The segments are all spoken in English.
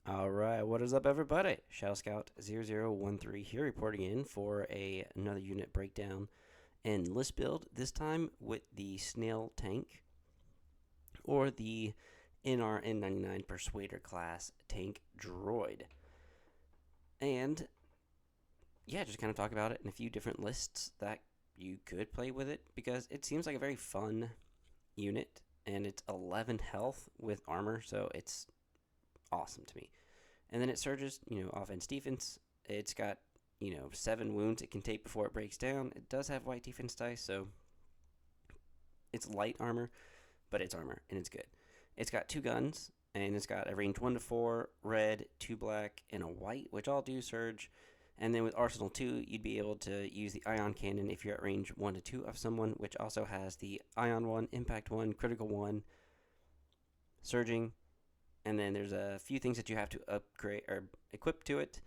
Alright, what is up, everybody? Shadow Scout 0013 here, reporting in for another unit breakdown and list build, this time with the Snail tank, or the NR-N99 Persuader class tank droid. And, yeah, just kind of talk about it in a few different lists that you could play with it, because it seems like a very fun unit, and it's 11 health with armor, so it's awesome to me. And then it surges, offense, defense. It's got, 7 wounds it can take before it breaks down. It does have white defense dice, so it's light armor, but it's armor, and it's good. It's got 2 guns, and it's got a range 1 to 4, red, 2 black, and a white, which all do surge. And then with Arsenal 2, you'd be able to use the Ion Cannon if you're at range 1 to 2 of someone, which also has the Ion 1, Impact 1, Critical 1, Surging, and then there's a few things that you have to upgrade or equip to it.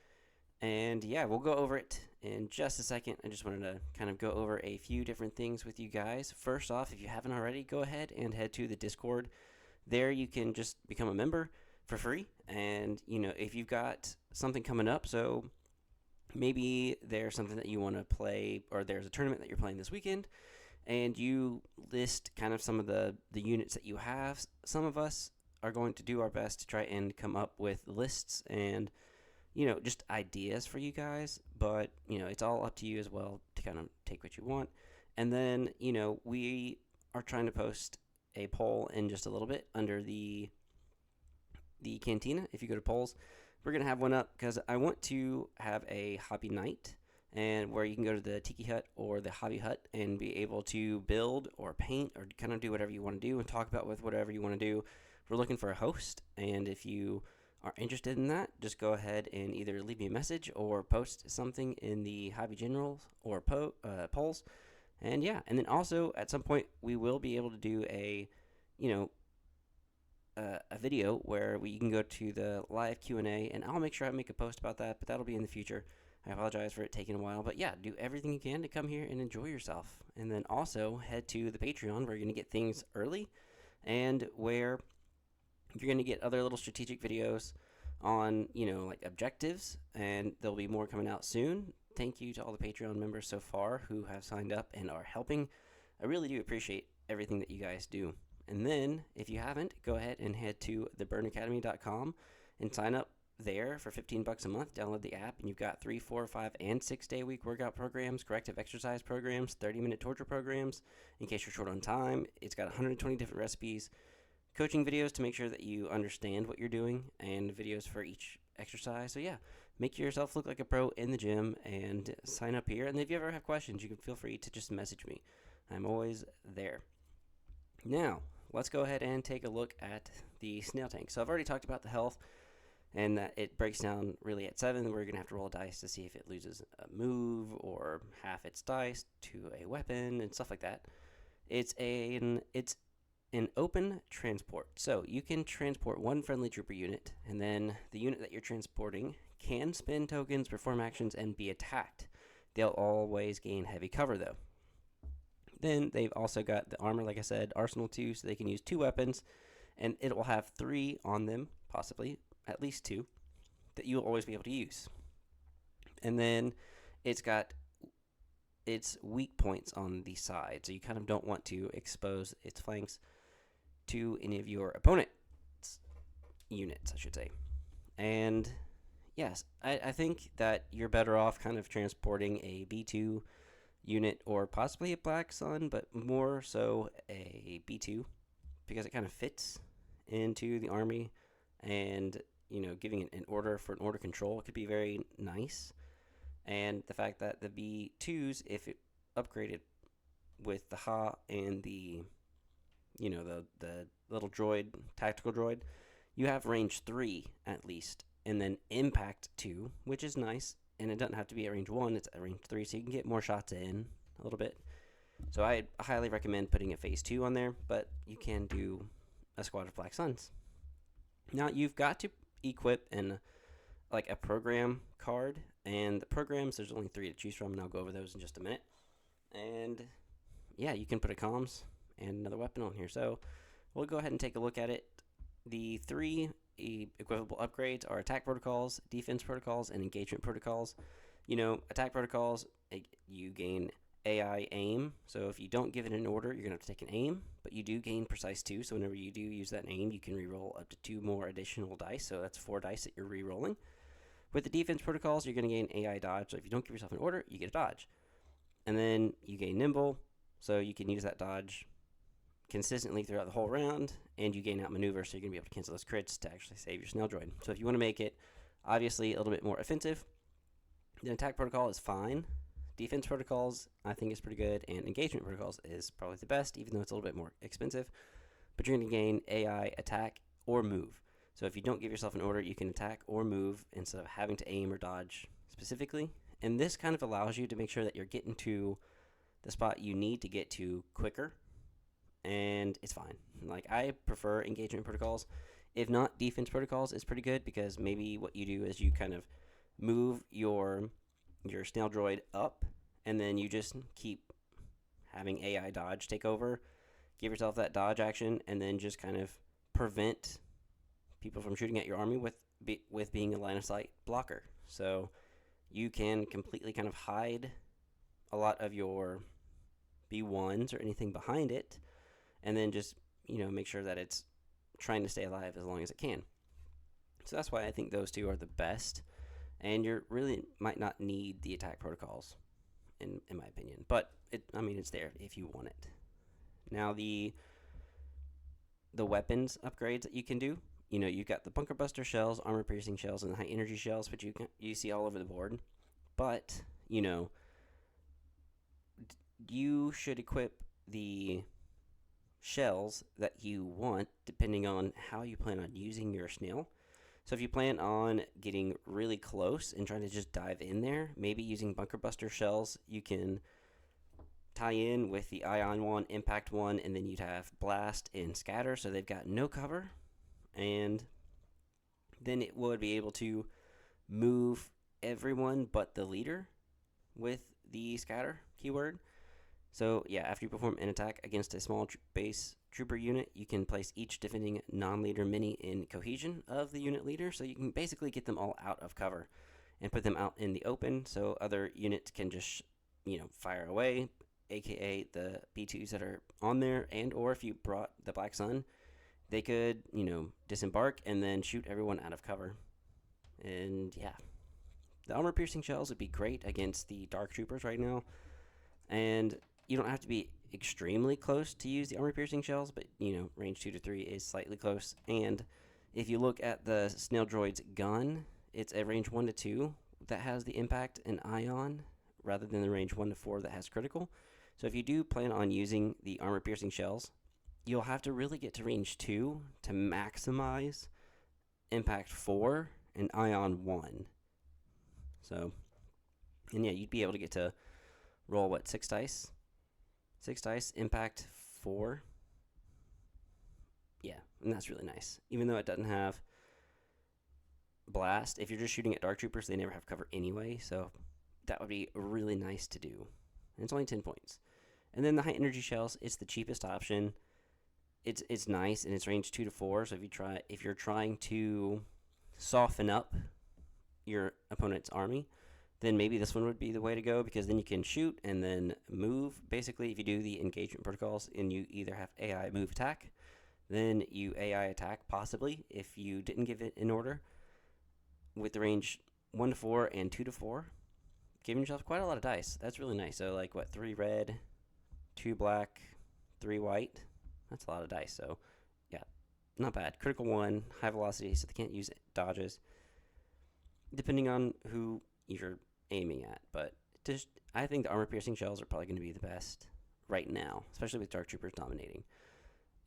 And yeah, we'll go over it in just a second. I just wanted to kind of go over a few different things with you guys. First off, if you haven't already, go ahead and head to the Discord. There you can just become a member for free. And, if you've got something coming up, so maybe there's something that you want to play, or there's a tournament that you're playing this weekend, and you list kind of some of the units that you have. Some of us are going to do our best to try and come up with lists and, just ideas for you guys. But, it's all up to you as well to kind of take what you want. And then, we are trying to post a poll in just a little bit under the cantina. If you go to polls, we're going to have one up because I want to have a hobby night, and where you can go to the Tiki Hut or the Hobby Hut and be able to build or paint or kind of do whatever you want to do and talk about with whatever you want to do. We're looking for a host, and if you are interested in that, just go ahead and either leave me a message or post something in the Hobby Generals or polls. And yeah, and then also at some point we will be able to do a video where you can go to the live Q&A, and I'll make sure I make a post about that, but that'll be in the future. I apologize for it taking a while, but yeah, do everything you can to come here and enjoy yourself. And then also head to the Patreon, where you're going to get things early, and where you're going to get other little strategic videos on, like objectives, and there'll be more coming out soon. Thank you to all the Patreon members so far who have signed up and are helping. I really do appreciate everything that you guys do. And then, if you haven't, go ahead and head to theburnacademy.com and sign up there for $15 a month. Download the app, and you've got 3, 4, 5, and 6-day week workout programs, corrective exercise programs, 30-minute torture programs in case you're short on time. It's got 120 different recipes, coaching videos to make sure that you understand what you're doing, and videos for each exercise. So yeah, make yourself look like a pro in the gym and sign up here. And if you ever have questions, you can feel free to just message me. I'm always there. Now, let's go ahead and take a look at the Snail tank. So I've already talked about the health, and that it breaks down really at 7. We're going to have to roll a dice to see if it loses a move or half its dice to a weapon and stuff like that. It's an open transport. So you can transport 1 friendly trooper unit, and then the unit that you're transporting can spend tokens, perform actions, and be attacked. They'll always gain heavy cover, though. Then they've also got the armor, like I said, Arsenal 2, so they can use 2 weapons, and it will have 3 on them, possibly, at least 2, that you'll always be able to use. And then it's got its weak points on the side, so you kind of don't want to expose its flanks to any of your opponent's units, I should say. And yes, I think that you're better off kind of transporting a B2 unit, or possibly a Black Sun, but more so a B2, because it kind of fits into the army, and giving it an order for an order control could be very nice. And the fact that the B2s, if it upgraded with the Ha and the the little droid, tactical droid, you have range 3 at least, and then impact 2, which is nice. And it doesn't have to be at range 1, it's at range 3, so you can get more shots in a little bit. So I highly recommend putting a phase 2 on there, but you can do a squad of Black Suns. Now, you've got to equip a program card, and the programs, there's only 3 to choose from, and I'll go over those in just a minute. And yeah, you can put a comms and another weapon on here. So we'll go ahead and take a look at it. The 3 equivalent upgrades are attack protocols, defense protocols, and engagement protocols. Attack protocols, you gain AI aim. So if you don't give it an order, you're going to have to take an aim, but you do gain precise 2. So whenever you do use that aim, you can reroll up to 2 more additional dice. So that's 4 dice that you're rerolling. With the defense protocols, you're going to gain AI dodge. So if you don't give yourself an order, you get a dodge. And then you gain nimble. So you can use that dodge consistently throughout the whole round, and you gain outmaneuver, so you're going to be able to cancel those crits to actually save your Snail droid. So if you want to make it, obviously, a little bit more offensive, then attack protocol is fine. Defense protocols, I think, is pretty good, and engagement protocols is probably the best, even though it's a little bit more expensive. But you're going to gain AI attack or move. So if you don't give yourself an order, you can attack or move instead of having to aim or dodge specifically. And this kind of allows you to make sure that you're getting to the spot you need to get to quicker, and it's fine. Like, I prefer engagement protocols. If not, defense protocols is pretty good, because maybe what you do is you kind of move your Snail droid up, and then you just keep having AI dodge take over, give yourself that dodge action, and then just kind of prevent people from shooting at your army with being a line of sight blocker. So you can completely kind of hide a lot of your B1s or anything behind it, and then just, make sure that it's trying to stay alive as long as it can. So that's why I think those two are the best, and you really might not need the attack protocols, in my opinion. But it's there if you want it. Now the weapons upgrades that you can do, you've got the bunker buster shells, armor piercing shells, and the high energy shells, which you see all over the board. But you should equip the shells that you want depending on how you plan on using your Snail. So if you plan on getting really close and trying to just dive in there, maybe using bunker buster shells, you can tie in with the ion one, impact one, and then you'd have blast and scatter, so they've got no cover, and then it would be able to move everyone but the leader with the scatter keyword. So yeah, after you perform an attack against a small base trooper unit, you can place each defending non-leader mini in cohesion of the unit leader. So you can basically get them all out of cover and put them out in the open, so other units can just fire away, aka the B2s that are on there, and or if you brought the Black Sun, they could disembark and then shoot everyone out of cover. And yeah, the armor piercing shells would be great against the dark troopers right now, and you don't have to be extremely close to use the armor piercing shells, but range 2 to 3 is slightly close. And if you look at the Snail droid's gun, it's a range 1 to 2 that has the impact and ion, rather than the range 1 to 4 that has critical. So if you do plan on using the armor piercing shells, you'll have to really get to range 2 to maximize impact 4 and ion 1. So, and yeah, you'd be able to get to roll 6 dice? 6 dice, impact 4. Yeah, and that's really nice. Even though it doesn't have blast, if you're just shooting at dark troopers, they never have cover anyway, so that would be really nice to do. And it's only 10 points. And then the high energy shells, it's the cheapest option. It's nice, and it's range 2 to 4, so if you're trying to soften up your opponent's army, then maybe this one would be the way to go, because then you can shoot and then move. Basically, if you do the engagement protocols and you either have AI move attack, then you AI attack possibly if you didn't give it an order with the range 1 to 4 and 2 to 4, giving yourself quite a lot of dice. That's really nice. So 3 red, 2 black, 3 white. That's a lot of dice. So yeah, not bad. Critical 1, high velocity, so they can't use dodges, depending on who you're aiming at. But I think the armor piercing shells are probably going to be the best right now, especially with dark troopers dominating.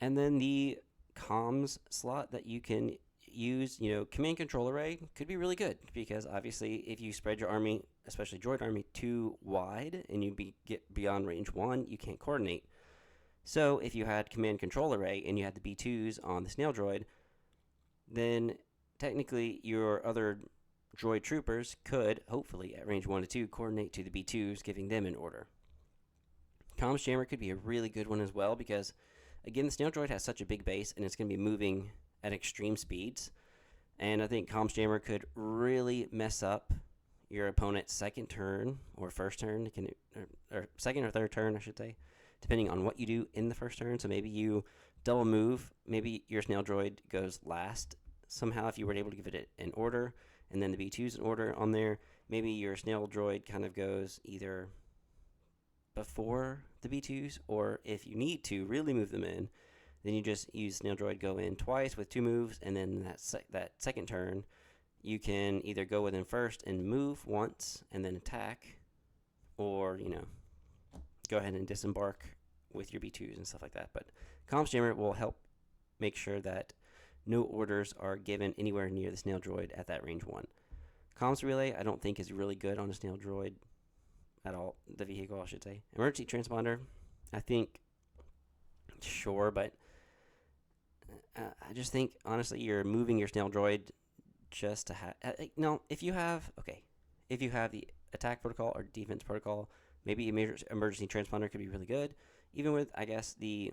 And then the comms slot that you can use, command control array could be really good, because obviously if you spread your army, especially droid army, too wide and you get beyond range 1, you can't coordinate. So if you had command control array and you had the B2s on the Snail droid, then technically your other droid troopers could, hopefully at range 1 to 2, coordinate to the B2s, giving them an order. Comms jammer could be a really good one as well, because again, the Snail droid has such a big base and it's going to be moving at extreme speeds. And I think Comms Jammer could really mess up your opponent's second turn or first turn, or second or third turn, I should say, depending on what you do in the first turn. So maybe you double move. Maybe your Snail Droid goes last somehow if you were able to give it an order, and then the B2's an order on there. Maybe your Snail Droid kind of goes either before the B2s, or if you need to really move them in, then you just use Snail Droid go in twice with 2 moves, and then that second turn, you can either go with him first and move once and then attack, or, go ahead and disembark with your B2s and stuff like that. But Comms Jammer will help make sure that no orders are given anywhere near the Snail Droid at that range 1. Comms Relay, I don't think is really good on a Snail Droid at all. The vehicle, I should say. Emergency Transponder, I think, sure, but I just think, honestly, you're moving your Snail Droid just to have... no, if you have the attack protocol or defense protocol, maybe emergency transponder could be really good. Even with, I guess, the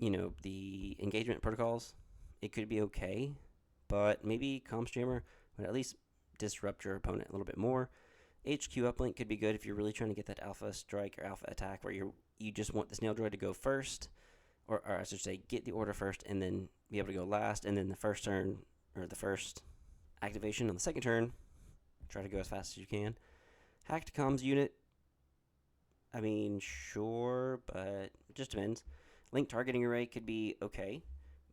engagement protocols, it could be okay. But maybe Comms Jammer would at least disrupt your opponent a little bit more. HQ uplink could be good if you're really trying to get that alpha strike or alpha attack where you just want the Snail Droid to go first, or I should say get the order first and then be able to go last, and then the first turn, or the first activation on the second turn, try to go as fast as you can. Hacked comms unit, I mean, sure, but it just depends. Link targeting array could be okay,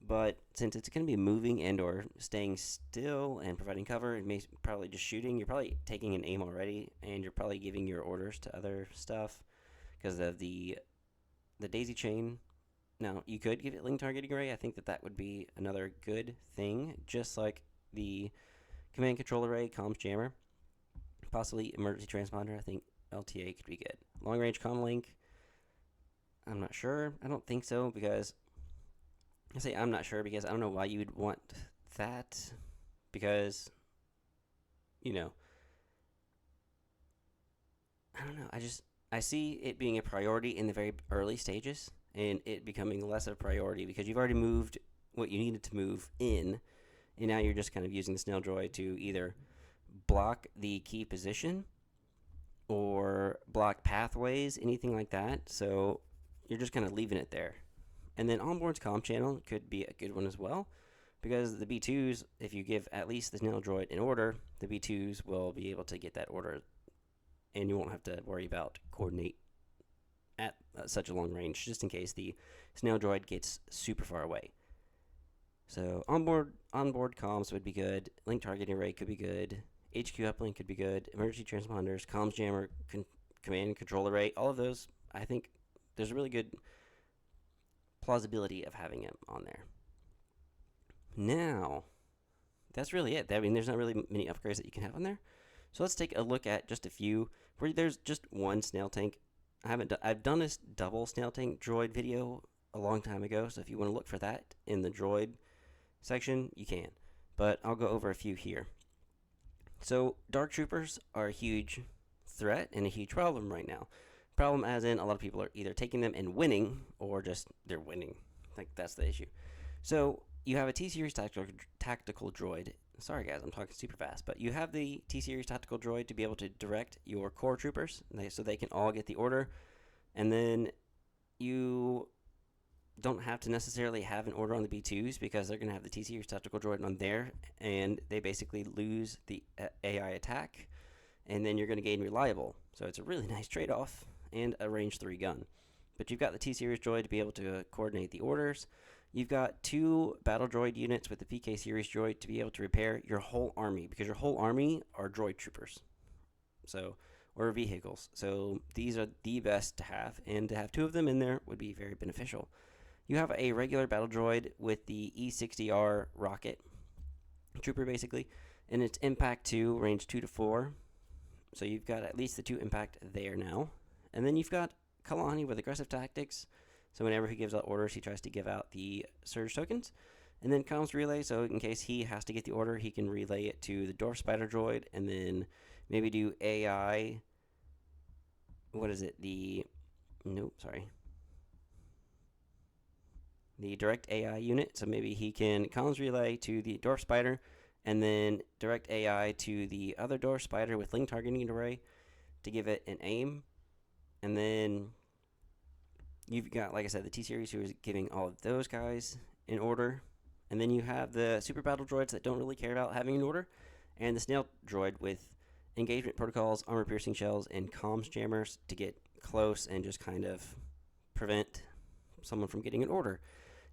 but since it's going to be moving and or staying still and providing cover, it may probably just shooting. You're probably taking an aim already, and you're probably giving your orders to other stuff because of the daisy chain. Now, you could give it link targeting array. I think that would be another good thing, just like the command control array, comms jammer, possibly emergency transponder. I think LTA could be good. Long range comm link, I'm not sure. I don't think so, because I'm not sure because I don't know why you would want that, because I don't know. I see it being a priority in the very early stages, and it becoming less of a priority because you've already moved what you needed to move in, and now you're just kind of using the Snail Droid to either block the key position or block pathways, anything like that. So you're just kind of leaving it there. And then onboard's comm channel could be a good one as well, because the B2s, if you give at least the Snail Droid an order, the B2s will be able to get that order, and you won't have to worry about coordinate at such a long range, just in case the Snail Droid gets super far away. So onboard comms would be good. Link targeting array could be good. HQ uplink could be good. Emergency transponders, comms jammer, command and control array, all of those, I think there's a really good plausibility of having it on there. Now, that's really it. I mean, there's not really many upgrades that you can have on there. So let's take a look at just a few where there's just one snail tank. I've done this double snail tank droid video a long time ago, so if you want to look for that in the droid section, you can. But I'll go over a few here. So Dark Troopers are a huge threat and a huge problem right now. Problem as in a lot of people are either taking them and winning, or just they're winning. Like, that's the issue. So you have a T-Series tactical droid. Sorry guys, I'm talking super fast. But you have the T-Series tactical droid to be able to direct your core troopers, so they can all get the order. And then you don't have to necessarily have an order on the B2s, because they're going to have the T-Series tactical droid on there, and they basically lose the AI attack, and then you're going to gain reliable. So it's a really nice trade-off, and a range 3 gun. But you've got the T-Series droid to be able to coordinate the orders. You've got 2 battle droid units with the PK series droid to be able to repair your whole army, because your whole army are droid troopers, or vehicles. So these are the best to have, and to have 2 of them in there would be very beneficial. You have a regular battle droid with the E60R rocket trooper, basically, and it's impact 2, range 2 to 4. So you've got at least the 2 impact there now. And then you've got Kalani with aggressive tactics. So whenever he gives out orders, he tries to give out the surge tokens. And then comms relay, so in case he has to get the order, he can relay it to the dwarf spider droid, and then maybe do AI. What is it? The direct AI unit. So maybe he can comms relay to the dwarf spider, and then direct AI to the other dwarf spider with link targeting array to give it an aim. And then you've got, like I said, the T-Series who is giving all of those guys in order. And then you have the super battle droids that don't really care about having an order, and the Snail droid with engagement protocols, armor piercing shells, and comms jammers to get close and just kind of prevent someone from getting an order.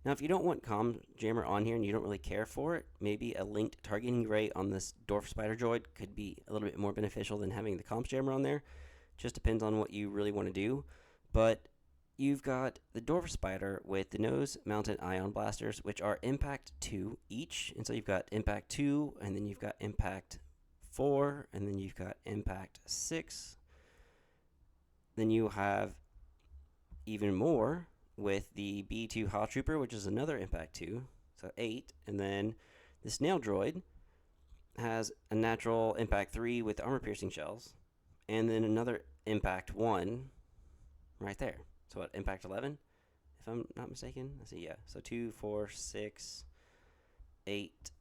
Now, if you don't want comms jammer on here and you don't really care for it, maybe a linked targeting array on this dwarf spider droid could be a little bit more beneficial than having the comms jammer on there. Just depends on what you really want to do. But you've got the dwarf spider with the nose mounted ion blasters, which are impact 2 each. And so you've got impact 2, and then you've got impact 4, and then you've got impact 6. Then you have even more with the B2 Haw Trooper, which is another impact 2, so 8. And then the Snail droid has a natural impact 3 with the armor piercing shells, and then another impact 1 right there. So what, impact 11, if I'm not mistaken? Let's see, yeah. So 2, 4, 6, 8,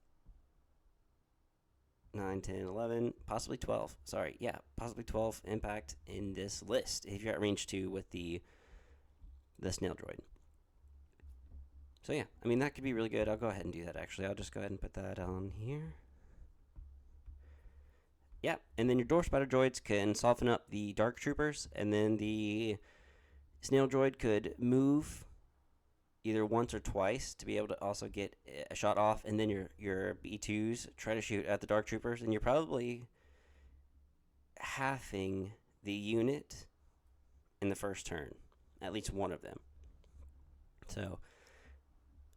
9, 10, 11, possibly 12. Sorry, yeah, possibly 12 impact in this list if you're at range 2 with the Snail droid. So yeah, I mean, that could be really good. I'll go ahead and do that, actually. I'll just go ahead and put that on here. Yeah, and then your dwarf spider droids can soften up the dark troopers, and then the Snail droid could move either once or twice to be able to also get a shot off, and then your B2s try to shoot at the dark troopers, and you're probably halving the unit in the first turn, at least one of them. So,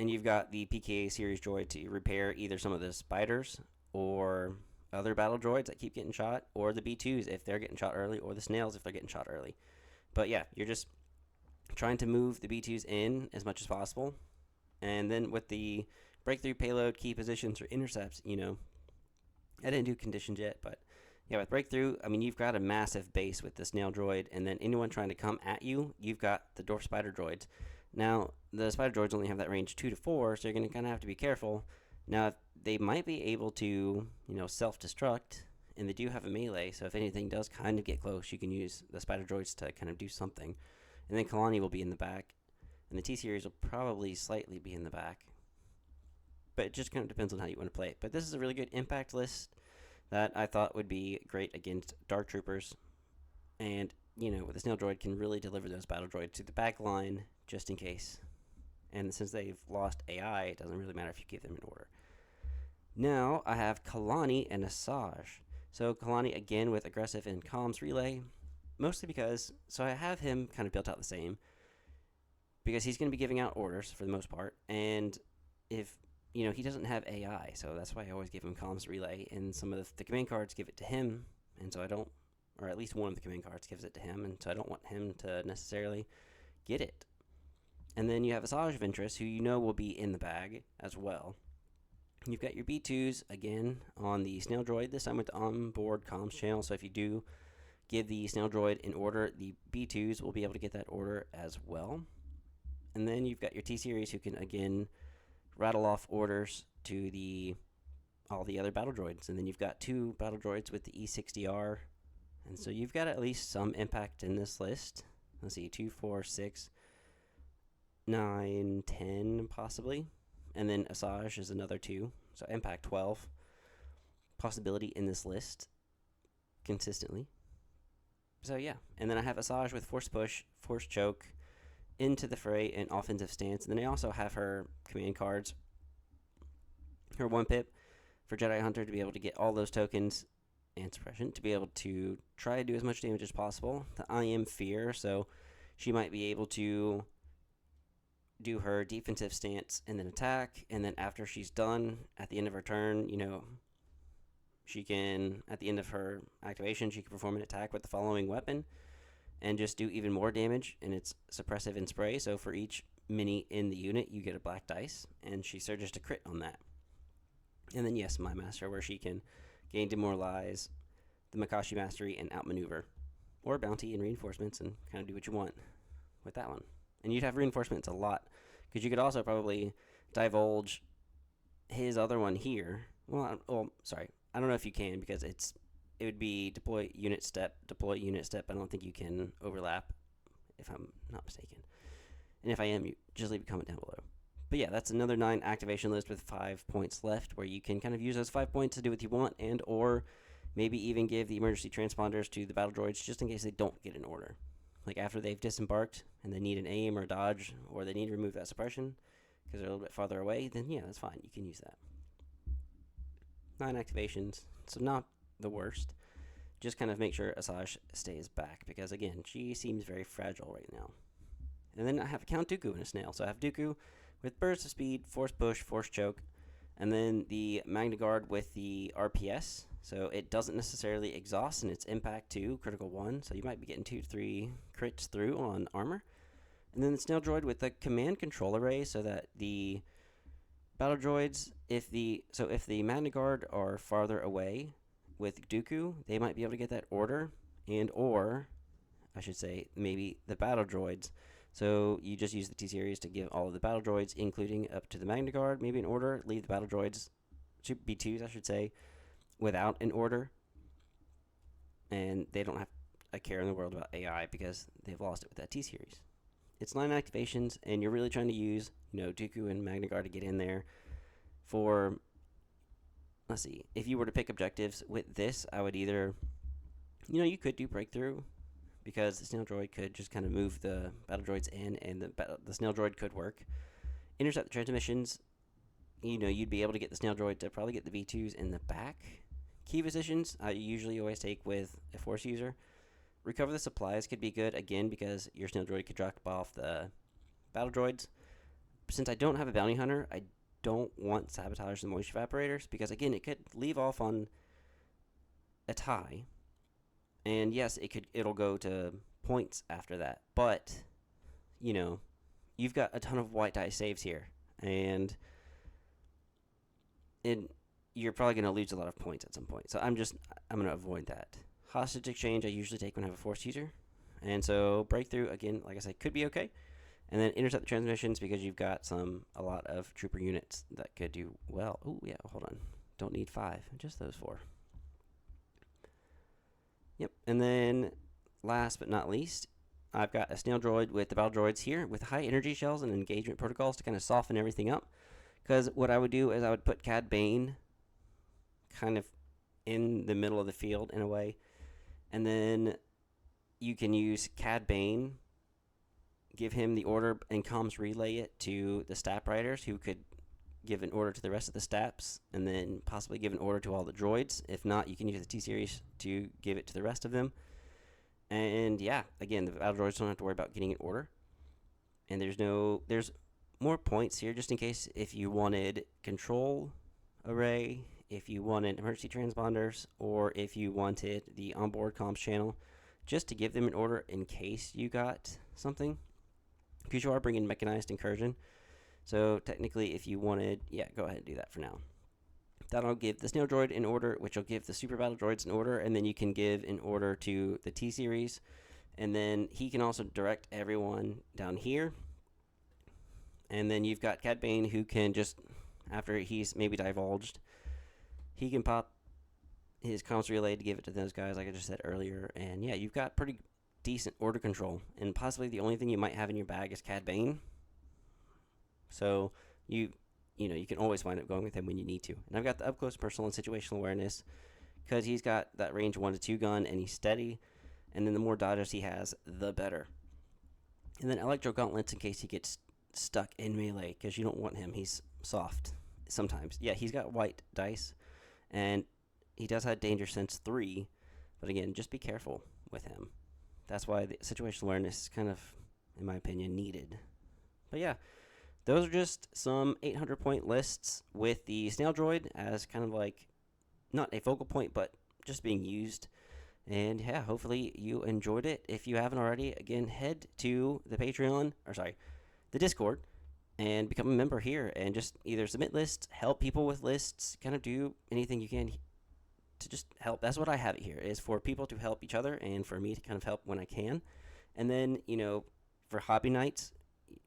and you've got the PKA series droid to repair either some of the spiders or other battle droids that keep getting shot, or the B2s if they're getting shot early, or the snails if they're getting shot early. But yeah, you're just trying to move the B2s in as much as possible. And then with the breakthrough payload, key positions, or intercepts, you know, I didn't do conditions yet, but yeah, with breakthrough, I mean, you've got a massive base with the Snail droid, and then anyone trying to come at you, you've got the dwarf spider droids. Now, the spider droids only have that range 2 to 4, so you're going to kind of have to be careful. Now, they might be able to, you know, self-destruct, and they do have a melee, so if anything does kind of get close, you can use the spider droids to kind of do something. And then Kalani will be in the back, and the T-Series will probably slightly be in the back. But it just kind of depends on how you want to play it. But this is a really good impact list that I thought would be great against Dark Troopers. And, you know, with the Snail droid can really deliver those battle droids to the back line just in case. And since they've lost AI, it doesn't really matter if you give them an order. Now I have Kalani and Asajj. So Kalani again with aggressive and comms relay. Mostly because, so I have him kind of built out the same, because he's going to be giving out orders for the most part, and if, you know, he doesn't have AI, so that's why I always give him comms relay, and some of the command cards give it to him, and so I don't, or at least one of the command cards gives it to him, and so I don't want him to necessarily get it. And then you have Asajj Ventress, who you know will be in the bag as well. You've got your B2s, again, on the Snail droid, this time with the onboard comms channel, so if you do give the Snail droid an order, the B2s will be able to get that order as well. And then you've got your T-Series who can, again, rattle off orders to all the other battle droids. And then you've got 2 battle droids with the E60R. And so you've got at least some impact in this list. Let's see, 2, 4, 6, 9, 10 possibly. And then Asajj is another 2. So impact 12 possibility in this list consistently. So yeah, and then I have Asajj with force push, force choke, into the fray, and offensive stance. And then I also have her command cards, her 1-pip for Jedi Hunter to be able to get all those tokens and suppression to be able to try to do as much damage as possible. The I am fear, so she might be able to do her defensive stance and then attack, and then after she's done, at the end of her turn, you know, she can, at the end of her activation, she can perform an attack with the following weapon and just do even more damage, and it's suppressive and spray, so for each mini in the unit, you get a black dice, and she surges to crit on that. And then, yes, my master, where she can gain demoralize, the Makashi mastery, and outmaneuver, or bounty and reinforcements, and kind of do what you want with that one. And you'd have reinforcements a lot, because you could also probably divulge his other one here, Well, sorry. I don't know if you can because it would be deploy unit step, deploy unit step. I don't think you can overlap, if I'm not mistaken. And if I am, you just leave a comment down below. But yeah, that's another 9 activation list with 5 points left, where you can kind of use those 5 points to do what you want, and or maybe even give the emergency transponders to the battle droids just in case they don't get an order. Like after they've disembarked and they need an aim or dodge, or they need to remove that suppression because they're a little bit farther away, then yeah, that's fine. You can use that. 9 activations, so not the worst. Just kind of make sure Asajj stays back because, again, she seems very fragile right now. And then I have Count Dooku in a Snail. So I have Dooku with burst of speed, force push, force choke, and then the Magna Guard with the RPS. So it doesn't necessarily exhaust in its impact 2, critical 1. So you might be getting 2 to 3 crits through on armor. And then the Snail Droid with the command control array, so that the battle droids, if the Magna Guard are farther away with Dooku, they might be able to get that order, and or I should say maybe the battle droids. So you just use the T-Series to give all of the battle droids, including up to the Magna Guard, maybe an order. Leave the battle droids, B2s I should say, without an order. And they don't have a care in the world about AI because they've lost it with that T-Series. It's 9 activations, and you're really trying to use, Dooku and Magna Guard to get in there for, let's see, if you were to pick objectives with this, I would either, you could do breakthrough, because the Snail Droid could just kind of move the battle droids in, and the Snail Droid could work. Intercept the transmissions, you'd be able to get the Snail Droid to probably get the V2s in the back. Key positions, I usually always take with a Force user. Recover the supplies could be good, again, because your Snail Droid could drop off the battle droids. Since I don't have a bounty hunter, I don't want sabotage the moisture evaporators, because again, it could leave off on a tie, and yes, it'll go to points after that, but you've got a ton of white die saves here, and you're probably going to lose a lot of points at some point, so I'm going to avoid that. Hostage exchange I usually take when I have a Force user, and so breakthrough, again, like I said, could be okay. And then intercept the transmissions, because you've got a lot of trooper units that could do well. Oh, yeah, hold on. Don't need 5, just those 4. Yep, and then last but not least, I've got a Snail Droid with the battle droids here with high energy shells and engagement protocols to kind of soften everything up. Because what I would do is I would put Cad Bane kind of in the middle of the field in a way. And then you can use Cad Bane, give him the order, and comms relay it to the Stat Riders, who could give an order to the rest of the Staps, and then possibly give an order to all the droids. If not, you can use the T-Series to give it to the rest of them. And yeah, again, the battle droids don't have to worry about getting an order. And there's more points here, just in case if you wanted control array, if you wanted emergency transponders, or if you wanted the onboard comms channel, just to give them an order in case you got something. Because you are bringing mechanized incursion. So technically, if you wanted, go ahead and do that for now. That'll give the Snail Droid an order, which will give the Super Battle Droids an order, and then you can give an order to the T-Series. And then he can also direct everyone down here. And then you've got Cad Bane, who can just, after he's maybe divulged, he can pop his comms relay to give it to those guys, like I just said earlier. And yeah, you've got pretty decent order control. And possibly the only thing you might have in your bag is Cad Bane. So you can always wind up going with him when you need to. And I've got the up close personal and situational awareness, because he's got that range 1 to 2 gun, and he's steady. And then the more dodges he has, the better. And then electro gauntlets in case he gets stuck in melee, because you don't want him. He's soft sometimes. Yeah, he's got white dice, and he does have danger sense 3, but again, just be careful with him. That's why the situational awareness is kind of, in my opinion, needed. But yeah, those are just some 800 point lists with the Snail Droid as kind of like, not a focal point, but just being used. And yeah, hopefully you enjoyed it. If you haven't already, again, head to the the Discord, and become a member here, and just either submit lists, help people with lists, kind of do anything you can to just help. That's what I have it here, is for people to help each other, and for me to kind of help when I can. And then, for hobby nights,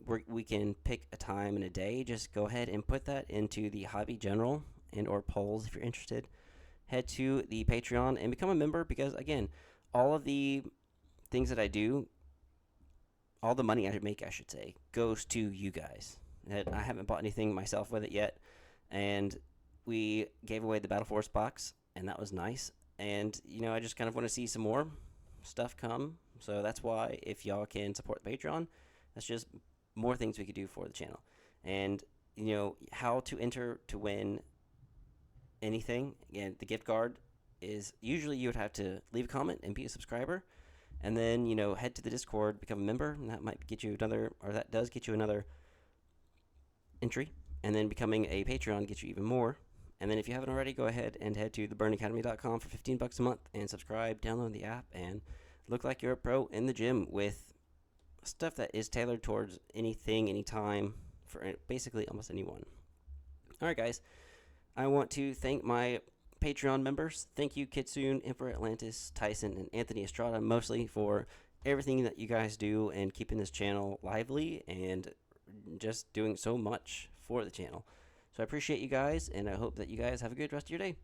we can pick a time and a day. Just go ahead and put that into the hobby general, and or polls if you're interested. Head to the Patreon and become a member because, again, all of the things that I do, all the money I make, I should say, goes to you guys. I haven't bought anything myself with it yet, and we gave away the Battle Force box, and that was nice. And, I just kind of want to see some more stuff come. So that's why, if y'all can support the Patreon, that's just more things we could do for the channel. And, how to enter to win anything. Again, the gift card is usually you would have to leave a comment and be a subscriber. And then, head to the Discord, become a member, and that might get you another, or that does get you another entry. And then becoming a Patreon gets you even more. And then if you haven't already, go ahead and head to theburnacademy.com for $15 a month and subscribe, download the app, and look like you're a pro in the gym with stuff that is tailored towards anything, anytime, for basically almost anyone. All right, guys. I want to thank my Patreon members. Thank you, Kitsune, Emperor Atlantis, Tyson, and Anthony Estrada, mostly for everything that you guys do and keeping this channel lively and just doing so much for the channel. So I appreciate you guys, and I hope that you guys have a good rest of your day.